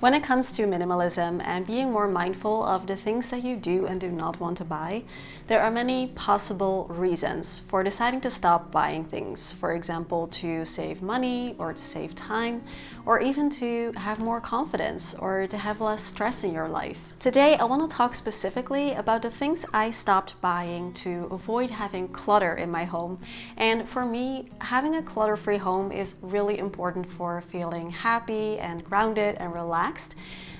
When it comes to minimalism and being more mindful of the things that you do and do not want to buy, there are many possible reasons for deciding to stop buying things. For example, to save money or to save time, or even to have more confidence or to have less stress in your life. Today, I want to talk specifically about the things I stopped buying to avoid having clutter in my home. And for me, having a clutter-free home is really important for feeling happy and grounded and relaxed.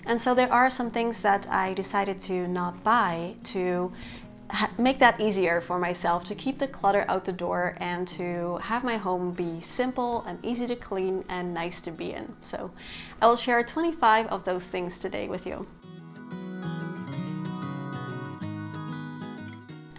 And so there are some things that I decided to not buy to make that easier for myself, to keep the clutter out the door and to have my home be simple and easy to clean and nice to be in. So I will share 25 of those things today with you.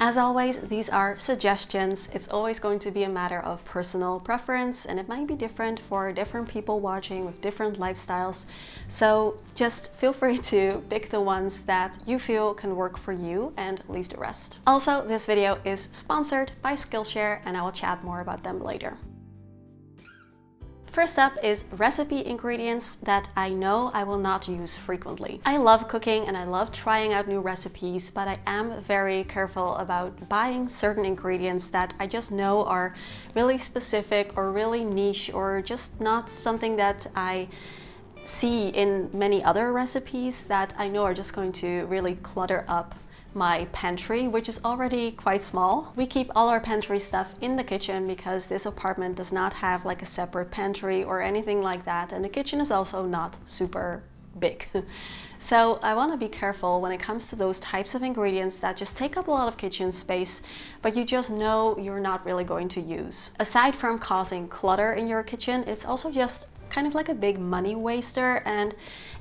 As always, these are suggestions. It's always going to be a matter of personal preference, and it might be different for different people watching with different lifestyles. So just feel free to pick the ones that you feel can work for you and leave the rest. Also, this video is sponsored by Skillshare, and I will chat more about them later. First up is recipe ingredients that I know I will not use frequently. I love cooking and I love trying out new recipes, but I am very careful about buying certain ingredients that I just know are really specific or really niche or just not something that I see in many other recipes that I know are just going to really clutter up my pantry, which is already quite small. We keep all our pantry stuff in the kitchen because this apartment does not have like a separate pantry or anything like that, and the kitchen is also not super big. So I want to be careful when it comes to those types of ingredients that just take up a lot of kitchen space, but you just know you're not really going to use. Aside from causing clutter in your kitchen, it's also just kind of like a big money waster, and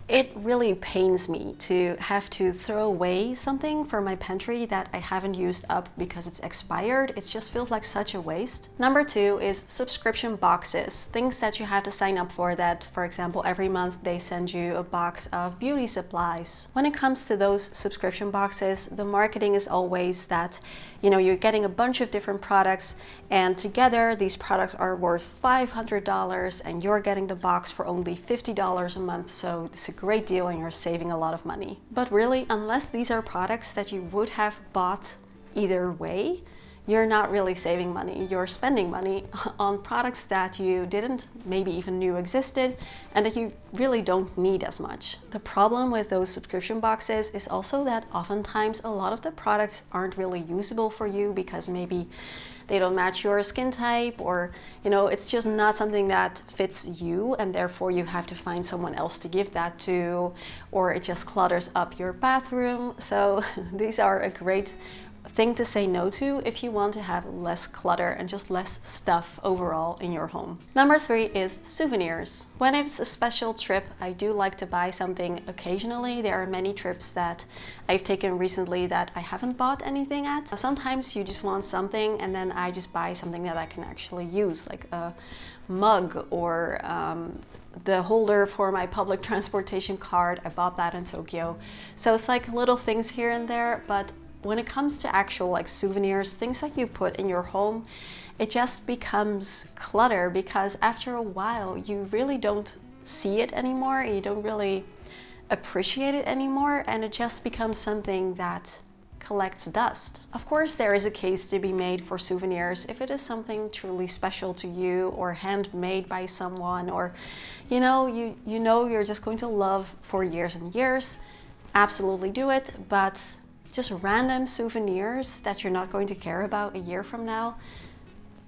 it really pains me to have to throw away something from my pantry that I haven't used up because it's expired. It just feels like such a waste. Number two is subscription boxes, things that you have to sign up for that, for example, every month they send you a box of beauty supplies. When it comes to those subscription boxes, the marketing is always that, you're getting a bunch of different products and together these products are worth $500 and you're getting the box for only $50 a month. So it's a great deal and you're saving a lot of money. But really, unless these are products that you would have bought either way, you're not really saving money. You're spending money on products that you didn't maybe even knew existed and that you really don't need as much. The problem with those subscription boxes is also that oftentimes a lot of the products aren't really usable for you because maybe they don't match your skin type, or it's just not something that fits you and therefore you have to find someone else to give that to, or it just clutters up your bathroom. So these are a great thing to say no to if you want to have less clutter and just less stuff overall in your home. Number three is souvenirs. When it's a special trip, I do like to buy something occasionally. There are many trips that I've taken recently that I haven't bought anything at. Sometimes you just want something and then I just buy something that I can actually use, like a mug or the holder for my public transportation card. I bought that in Tokyo. So it's like little things here and there, but when it comes to actual like souvenirs, things that you put in your home, it just becomes clutter because after a while you really don't see it anymore, you don't really appreciate it anymore, and it just becomes something that collects dust. Of course, there is a case to be made for souvenirs if it is something truly special to you or handmade by someone, or you're just going to love for years and years. Absolutely do it, but just random souvenirs that you're not going to care about a year from now,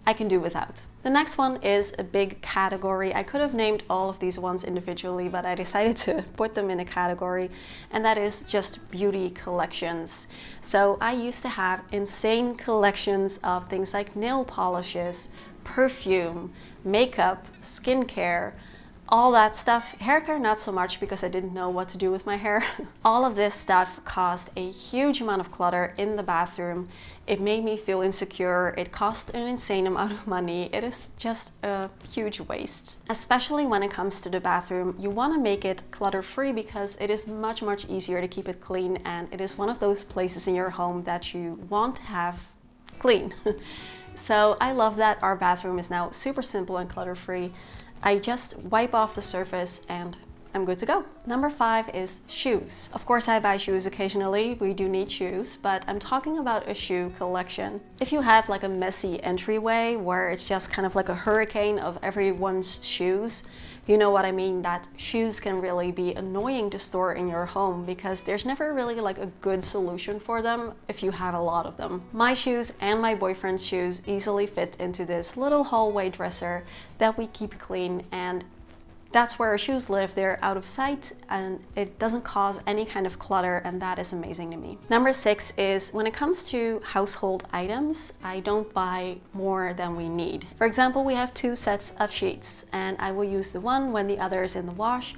I can do without. The next one is a big category. I could have named all of these ones individually, but I decided to put them in a category, and that is just beauty collections. So I used to have insane collections of things like nail polishes, perfume, makeup, skincare, all that stuff. Hair care not so much because I didn't know what to do with my hair. All of this stuff caused a huge amount of clutter in the bathroom. It made me feel insecure. It cost an insane amount of money. It is just a huge waste. Especially when it comes to the bathroom, you want to make it clutter-free because it is much, much easier to keep it clean, and it is one of those places in your home that you want to have clean. So I love that our bathroom is now super simple and clutter-free. I just wipe off the surface and I'm good to go. Number 5 is shoes. Of course, I buy shoes occasionally. We do need shoes, but I'm talking about a shoe collection. If you have like a messy entryway where it's just kind of like a hurricane of everyone's shoes, you know what I mean, that shoes can really be annoying to store in your home because there's never really like a good solution for them if you have a lot of them. My shoes and my boyfriend's shoes easily fit into this little hallway dresser that we keep clean, and that's where our shoes live. They're out of sight and it doesn't cause any kind of clutter, and that is amazing to me. Number 6 is when it comes to household items, I don't buy more than we need. For example, we have 2 sets of sheets and I will use the one when the other is in the wash,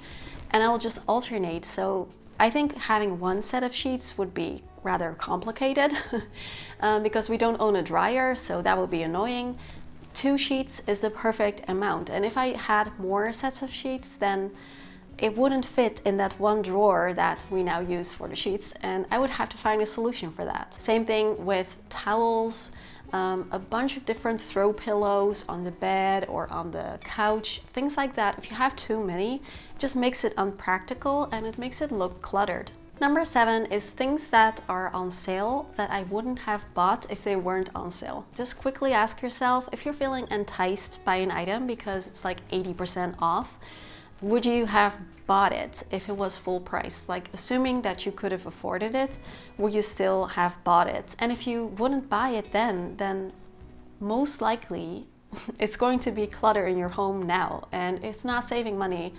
and I will just alternate. So I think having 1 set of sheets would be rather complicated because we don't own a dryer, so that would be annoying. 2 sheets is the perfect amount, and if I had more sets of sheets, then it wouldn't fit in that one drawer that we now use for the sheets, and I would have to find a solution for that. Same thing with towels, a bunch of different throw pillows on the bed or on the couch, things like that. If you have too many, it just makes it unpractical and it makes it look cluttered. Number 7 is things that are on sale that I wouldn't have bought if they weren't on sale. Just quickly ask yourself, if you're feeling enticed by an item because it's like 80% off, would you have bought it if it was full price? Like, assuming that you could have afforded it, would you still have bought it? And if you wouldn't buy it then most likely it's going to be clutter in your home now, and it's not saving money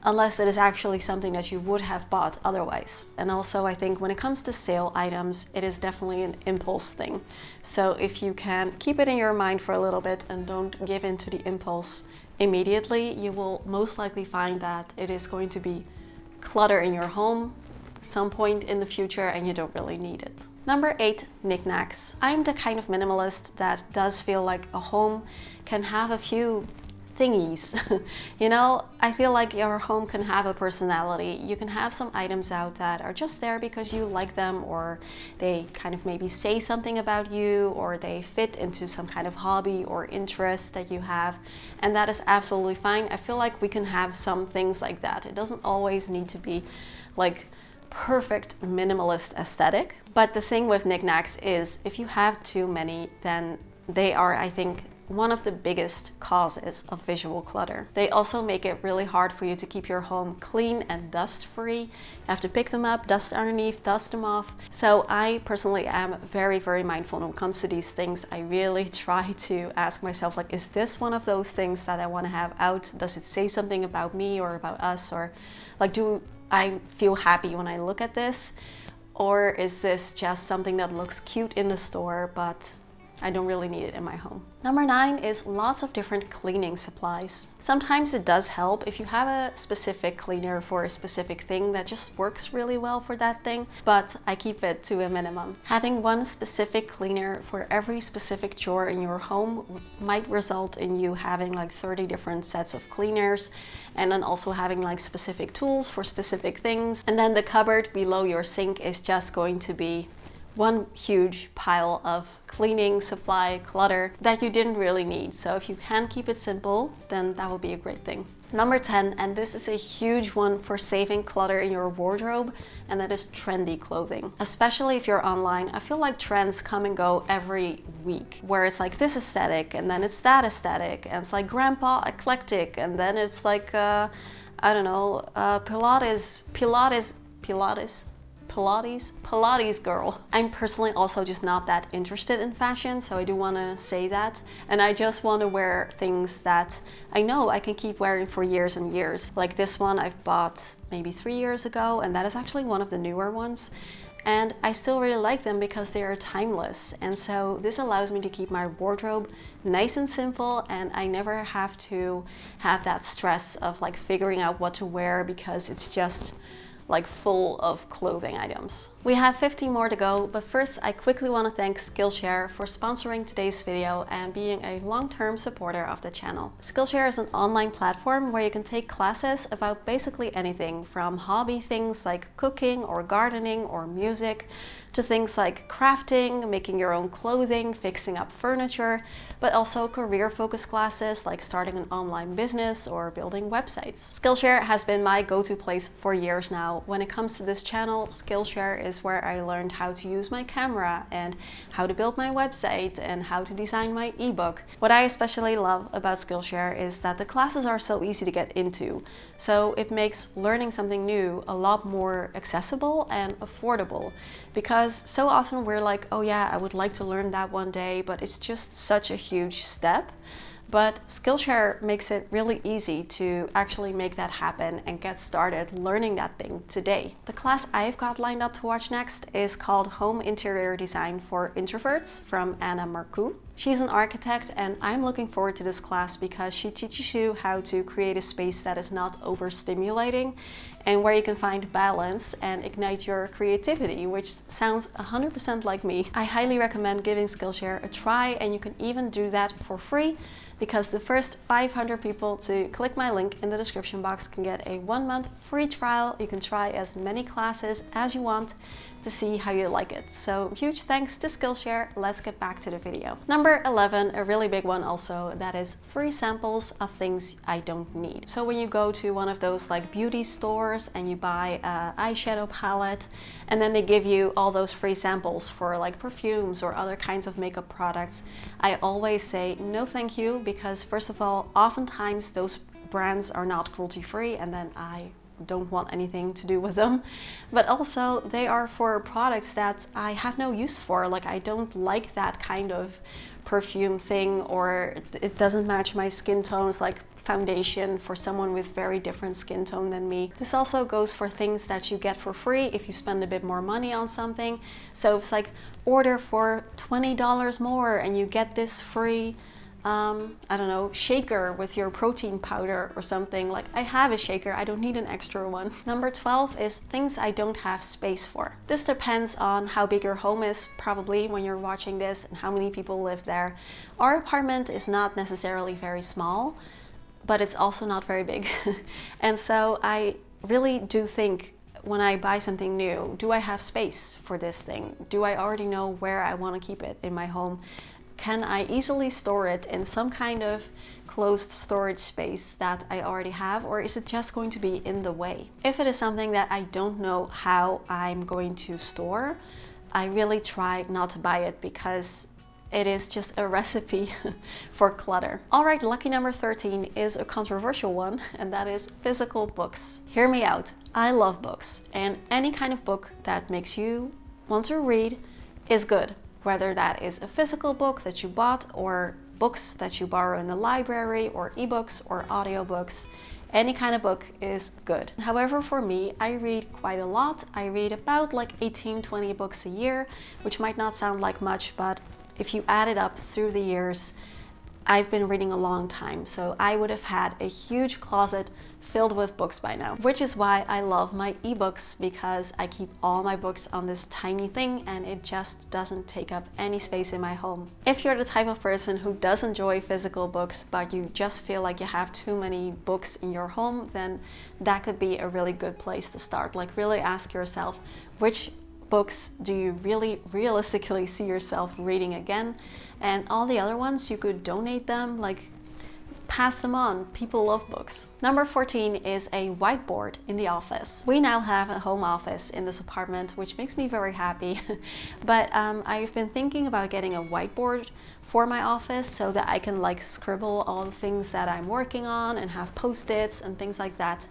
unless it is actually something that you would have bought otherwise. And also I think when it comes to sale items, it is definitely an impulse thing. So if you can keep it in your mind for a little bit and don't give in to the impulse immediately, you will most likely find that it is going to be clutter in your home some point in the future and you don't really need it. Number 8, knickknacks. I'm the kind of minimalist that does feel like a home can have a few thingies. You know, I feel like your home can have a personality. You can have some items out that are just there because you like them, or they kind of maybe say something about you, or they fit into some kind of hobby or interest that you have, and that is absolutely fine. I feel like we can have some things like that. It doesn't always need to be like perfect minimalist aesthetic. But the thing with knickknacks is if you have too many, then they are, I think, one of the biggest causes of visual clutter. They also make it really hard for you to keep your home clean and dust free. You have to pick them up, dust underneath, dust them off. So I personally am very, very mindful when it comes to these things. I really try to ask myself, like, is this one of those things that I want to have out? Does it say something about me or about us? Or like, do I feel happy when I look at this? Or is this just something that looks cute in the store, but I don't really need it in my home? Number 9 is lots of different cleaning supplies. Sometimes it does help if you have a specific cleaner for a specific thing that just works really well for that thing, but I keep it to a minimum. Having one specific cleaner for every specific chore in your home might result in you having like 30 different sets of cleaners, and then also having like specific tools for specific things. And then the cupboard below your sink is just going to be one huge pile of cleaning supply clutter that you didn't really need. So if you can keep it simple, then that will be a great thing. Number 10, and this is a huge one for saving clutter in your wardrobe, and that is trendy clothing. Especially if you're online, I feel like trends come and go every week, where it's like this aesthetic and then it's that aesthetic, and it's like grandpa eclectic, and then it's like I don't know, Pilates girl. I'm personally also just not that interested in fashion, so I do want to say that. And I just want to wear things that I know I can keep wearing for years and years. Like this one I've bought maybe 3 years ago, and that is actually one of the newer ones. And I still really like them because they are timeless. And so this allows me to keep my wardrobe nice and simple, and I never have to have that stress of like figuring out what to wear because it's just like full of clothing items. We have 15 more to go, but first I quickly want to thank Skillshare for sponsoring today's video and being a long-term supporter of the channel. Skillshare is an online platform where you can take classes about basically anything from hobby things like cooking or gardening or music to things like crafting, making your own clothing, fixing up furniture, but also career-focused classes like starting an online business or building websites. Skillshare has been my go-to place for years now. When it comes to this channel, Skillshare is where I learned how to use my camera and how to build my website and how to design my ebook. What I especially love about Skillshare is that the classes are so easy to get into, so it makes learning something new a lot more accessible and affordable, because so often we're like, oh yeah, I would like to learn that one day, but it's just such a huge step. But Skillshare makes it really easy to actually make that happen and get started learning that thing today. The class I've got lined up to watch next is called Home Interior Design for Introverts from Anna Marcoux. She's an architect, and I'm looking forward to this class because she teaches you how to create a space that is not overstimulating and where you can find balance and ignite your creativity, which sounds 100% like me. I highly recommend giving Skillshare a try, and you can even do that for free because the first 500 people to click my link in the description box can get a 1-month free trial. You can try as many classes as you want to see how you like it. So huge thanks to Skillshare. Let's get back to the video. Number 11, a really big one also, that is free samples of things I don't need. So when you go to one of those like beauty stores and you buy an eyeshadow palette, and then they give you all those free samples for like perfumes or other kinds of makeup products, I always say no thank you, because first of all, oftentimes those brands are not cruelty-free, and then I don't want anything to do with them. But also they are for products that I have no use for. Like, I don't like that kind of perfume thing, or it doesn't match my skin tones, like foundation for someone with very different skin tone than me. This also goes for things that you get for free if you spend a bit more money on something. So it's like, order for $20 more and you get this free I don't know, shaker with your protein powder or something. Like, I have a shaker, I don't need an extra one. Number 12 is things I don't have space for. This depends on how big your home is, probably, when you're watching this, and how many people live there. Our apartment is not necessarily very small, but it's also not very big. And so I really do think, when I buy something new, do I have space for this thing? Do I already know where I want to keep it in my home? Can I easily store it in some kind of closed storage space that I already have, or is it just going to be in the way? If it is something that I don't know how I'm going to store, I really try not to buy it, because it is just a recipe for clutter. Alright, lucky number 13 is a controversial one, and that is physical books. Hear me out. I love books, and any kind of book that makes you want to read is good. Whether that is a physical book that you bought, or books that you borrow in the library, or ebooks or audiobooks, any kind of book is good. However, for me, I read quite a lot. I read about like 18-20 books a year, which might not sound like much, but if you add it up through the years, I've been reading a long time, so I would have had a huge closet filled with books by now. Which is why I love my ebooks, because I keep all my books on this tiny thing and it just doesn't take up any space in my home. If you're the type of person who does enjoy physical books, but you just feel like you have too many books in your home, then that could be a really good place to start. Like, really ask yourself, which books do you really realistically see yourself reading again? And all the other ones, you could donate them, like pass them on. People love books. Number 14 is a whiteboard in the office. We now have a home office in this apartment, which makes me very happy. But I've been thinking about getting a whiteboard for my office so that I can like scribble all the things that I'm working on and have post-its and things like that.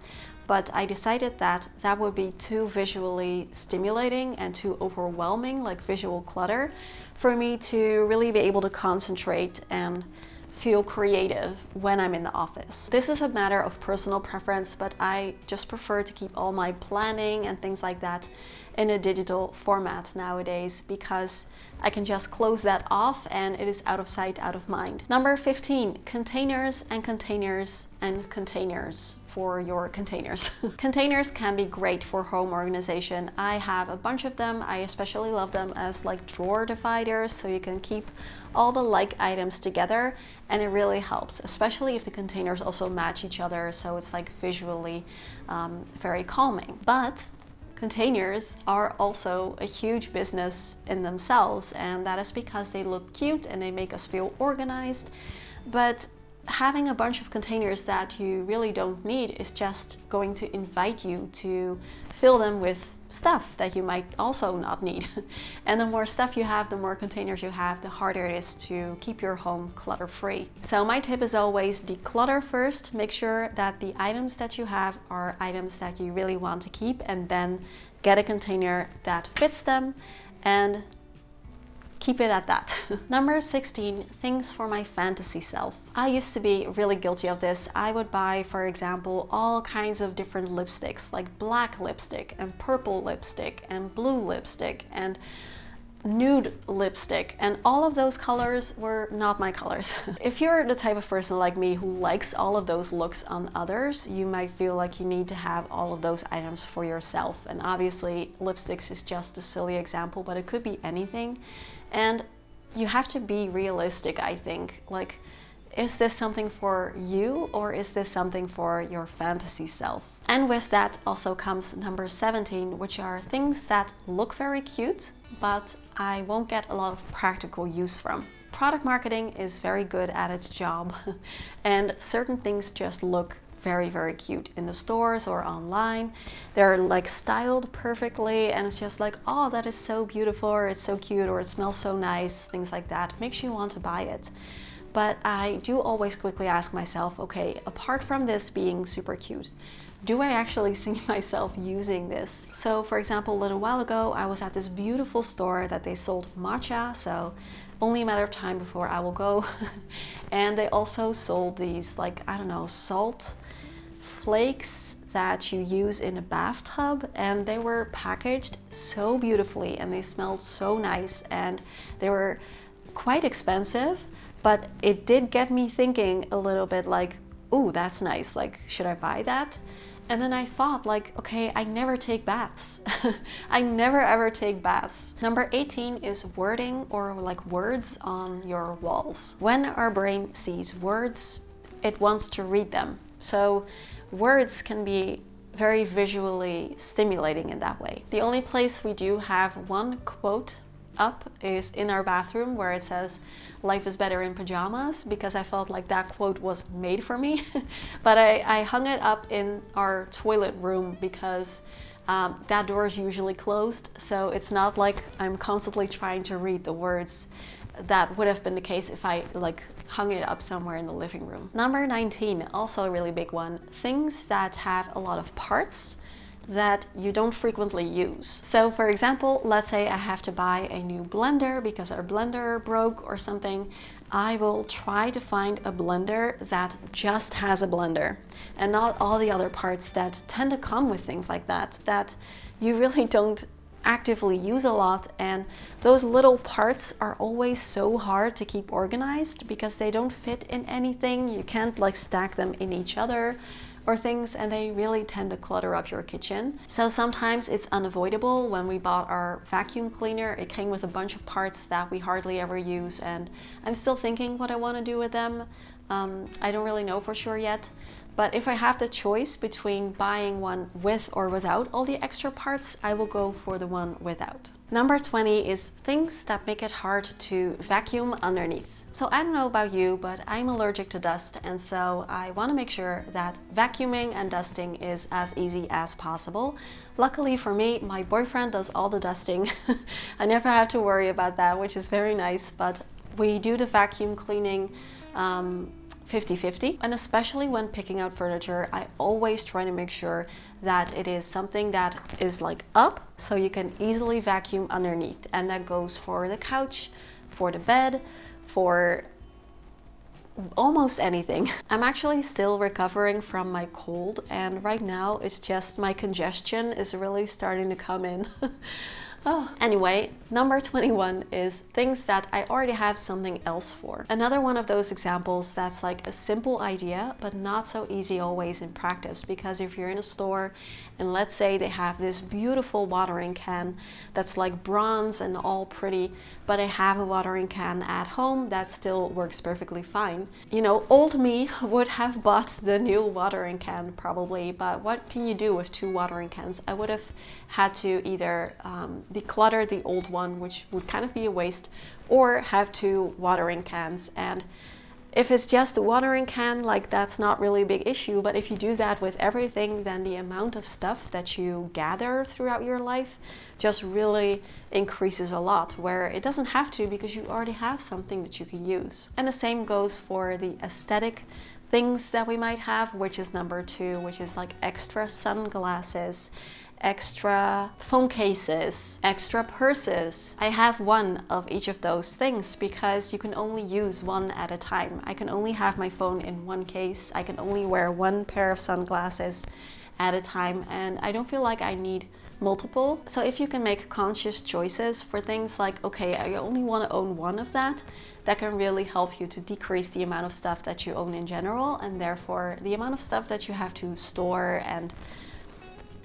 But I decided that that would be too visually stimulating and too overwhelming, like visual clutter, for me to really be able to concentrate and feel creative when I'm in the office. This is a matter of personal preference, but I just prefer to keep all my planning and things like that in a digital format nowadays, because I can just close that off and it is out of sight, out of mind. Number 15, containers and containers and containers for your containers. Containers can be great for home organization. I have a bunch of them. I especially love them as like drawer dividers, so you can keep all the like items together, and it really helps, especially if the containers also match each other, so it's like visually very calming. But containers are also a huge business in themselves, and that is because they look cute and they make us feel organized. But having a bunch of containers that you really don't need is just going to invite you to fill them with stuff that you might also not need. And the more stuff you have, the more containers you have, the harder it is to keep your home clutter-free. So my tip is always declutter first. Make sure that the items that you have are items that you really want to keep, and then get a container that fits them and keep it at that. Number 16, things for my fantasy self. I used to be really guilty of this. I would buy, for example, all kinds of different lipsticks, like black lipstick and purple lipstick and blue lipstick and nude lipstick, and all of those colors were not my colors. If you're the type of person like me who likes all of those looks on others, you might feel like you need to have all of those items for yourself. And obviously lipsticks is just a silly example, but it could be anything. And you have to be realistic, I think. Like, is this something for you, or is this something for your fantasy self? And with that also comes number 17, which are things that look very cute, but I won't get a lot of practical use from. Product marketing is very good at its job, and certain things just look very, very cute in the stores or online. They're like styled perfectly, and it's just like, oh, that is so beautiful, or it's so cute, or it smells so nice, things like that. Makes you want to buy it. But I do always quickly ask myself, okay, apart from this being super cute, do I actually see myself using this? So for example, a little while ago, I was at this beautiful store that they sold matcha, so only a matter of time before I will go. And they also sold these, like, I don't know, salt flakes that you use in a bathtub, and they were packaged so beautifully and they smelled so nice, and they were quite expensive, but it did get me thinking a little bit like, ooh, that's nice, like, should I buy that? And then I thought, like, okay, I never take baths. I never ever take baths. Number 18 is wording, or like words on your walls. When our brain sees words, it wants to read them. So words can be very visually stimulating in that way. The only place we do have one quote up is in our bathroom, where it says, "Life is better in pajamas," because I felt like that quote was made for me. But I hung it up in our toilet room because that door is usually closed, so it's not like I'm constantly trying to read the words. That would have been the case if I like hung it up somewhere in the living room. Number 19, also a really big one, things that have a lot of parts that you don't frequently use. So for example, let's say I have to buy a new blender because our blender broke or something. I will try to find a blender that just has a blender, and not all the other parts that tend to come with things like that, that you really don't actively use a lot. And those little parts are always so hard to keep organized because they don't fit in anything. You can't like stack them in each other or things, and they really tend to clutter up your kitchen. So sometimes it's unavoidable. When we bought our vacuum cleaner, it came with a bunch of parts that we hardly ever use, and I'm still thinking what I want to do with them. I don't really know for sure yet. But if I have the choice between buying one with or without all the extra parts, I will go for the one without. Number 20 is things that make it hard to vacuum underneath. So I don't know about you, but I'm allergic to dust, and so I want to make sure that vacuuming and dusting is as easy as possible. Luckily for me, my boyfriend does all the dusting. I never have to worry about that, which is very nice, but we do the vacuum cleaning 50-50, and especially when picking out furniture, I always try to make sure that it is something that is like up, so you can easily vacuum underneath, and that goes for the couch, for the bed, for almost anything. I'm actually still recovering from my cold, and right now it's just my congestion is really starting to come in. Oh. Anyway, number 21 is things that I already have something else for. Another one of those examples that's like a simple idea, but not so easy always in practice, because if you're in a store and let's say they have this beautiful watering can that's like bronze and all pretty, but I have a watering can at home that still works perfectly fine. You know, old me would have bought the new watering can probably, but what can you do with two watering cans? I would have had to either declutter the old one, which would kind of be a waste, or have two watering cans. And if it's just a watering can, like that's not really a big issue, but if you do that with everything, then the amount of stuff that you gather throughout your life just really increases a lot, where it doesn't have to because you already have something that you can use. And the same goes for the aesthetic things that we might have, which is number 2, which is like extra sunglasses, extra phone cases, extra purses. I have one of each of those things because you can only use one at a time. I can only have my phone in one case. I can only wear one pair of sunglasses at a time, and I don't feel like I need multiple. So if you can make conscious choices for things like, okay, I only want to own one of that can really help you to decrease the amount of stuff that you own in general, and therefore the amount of stuff that you have to store and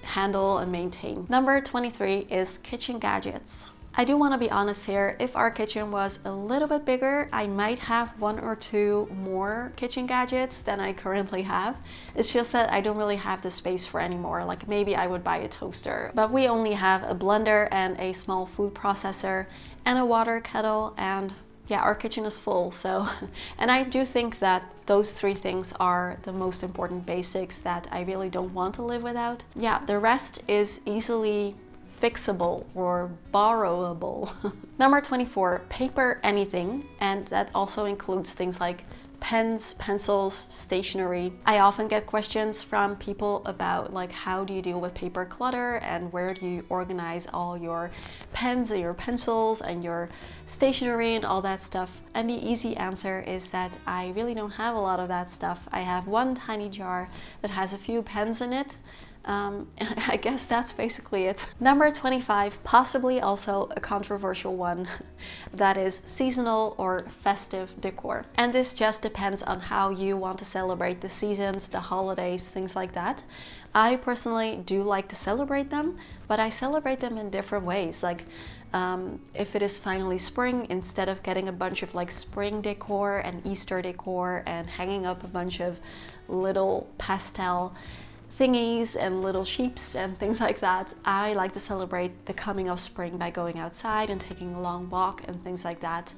handle and maintain. Number 23 is kitchen gadgets. I do want to be honest here, if our kitchen was a little bit bigger, I might have 1 or 2 more kitchen gadgets than I currently have. It's just that I don't really have the space for anymore. Like maybe I would buy a toaster, but we only have a blender and a small food processor and a water kettle, and yeah, our kitchen is full. So, and I do think that those 3 things are the most important basics that I really don't want to live without. Yeah, the rest is easily fixable or borrowable. Number 24, paper anything. And that also includes things like pens, pencils, stationery. I often get questions from people about like, how do you deal with paper clutter and where do you organize all your pens and your pencils and your stationery and all that stuff. And the easy answer is that I really don't have a lot of that stuff. I have one tiny jar that has a few pens in it. I guess that's basically it. Number 25, possibly also a controversial one, that is seasonal or festive decor. And this just depends on how you want to celebrate the seasons, the holidays, things like that. I personally do like to celebrate them, but I celebrate them in different ways. Like if it is finally spring, instead of getting a bunch of like spring decor and Easter decor and hanging up a bunch of little pastel thingies and little sheeps and things like that, I like to celebrate the coming of spring by going outside and taking a long walk and things like that.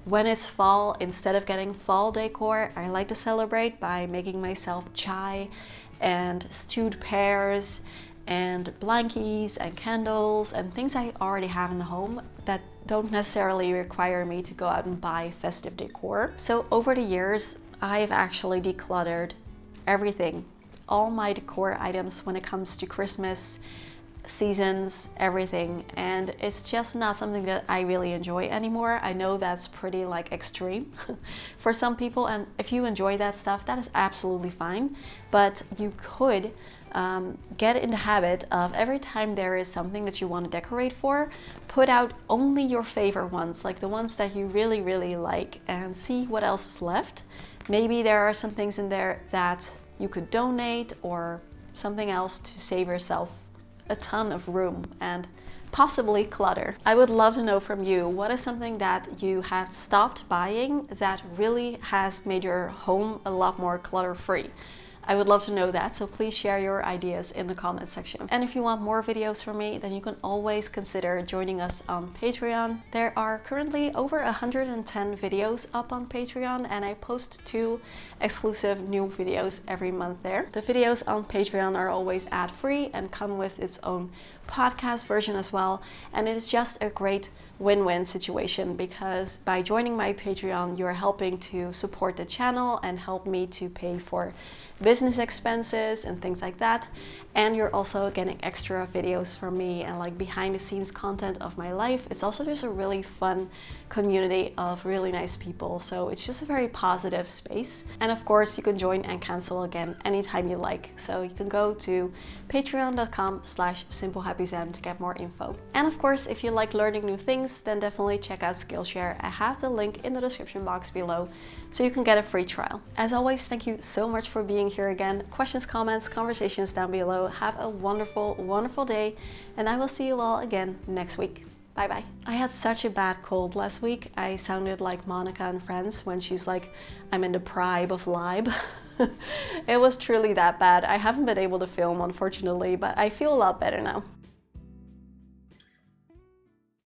When it's fall, instead of getting fall decor, I like to celebrate by making myself chai and stewed pears and blankies and candles and things I already have in the home that don't necessarily require me to go out and buy festive decor. So over the years, I've actually decluttered everything, all my decor items when it comes to Christmas, seasons, everything, and it's just not something that I really enjoy anymore. I know that's pretty like extreme for some people, and if you enjoy that stuff, that is absolutely fine, but you could get in the habit of every time there is something that you want to decorate for, put out only your favorite ones, like the ones that you really, really like, and see what else is left. Maybe there are some things in there that you could donate or something else to save yourself a ton of room and possibly clutter. I would love to know from you, what is something that you have stopped buying that really has made your home a lot more clutter-free? I would love to know that, so please share your ideas in the comment section. And if you want more videos from me, then you can always consider joining us on Patreon. There are currently over 110 videos up on Patreon, and I post 2 exclusive new videos every month there. The videos on Patreon are always ad-free and come with its own podcast version as well, and it is just a great win-win situation, because by joining my Patreon, you're helping to support the channel and help me to pay for business expenses and things like that, and you're also getting extra videos from me and like behind the scenes content of my life. It's also just a really fun community of really nice people, so it's just a very positive space. And of course, you can join and cancel again anytime you like, so you can go to patreon.com/simplehappiness Happy Zen to get more info. And of course, if you like learning new things, then definitely check out Skillshare. I have the link in the description box below so you can get a free trial. As always, thank you so much for being here again. Questions, comments, conversations down below. Have a wonderful, wonderful day, and I will see you all again next week. Bye bye. I had such a bad cold last week. I sounded like Monica in Friends when she's like, I'm in the prime of libe. It was truly that bad. I haven't been able to film, unfortunately, but I feel a lot better now.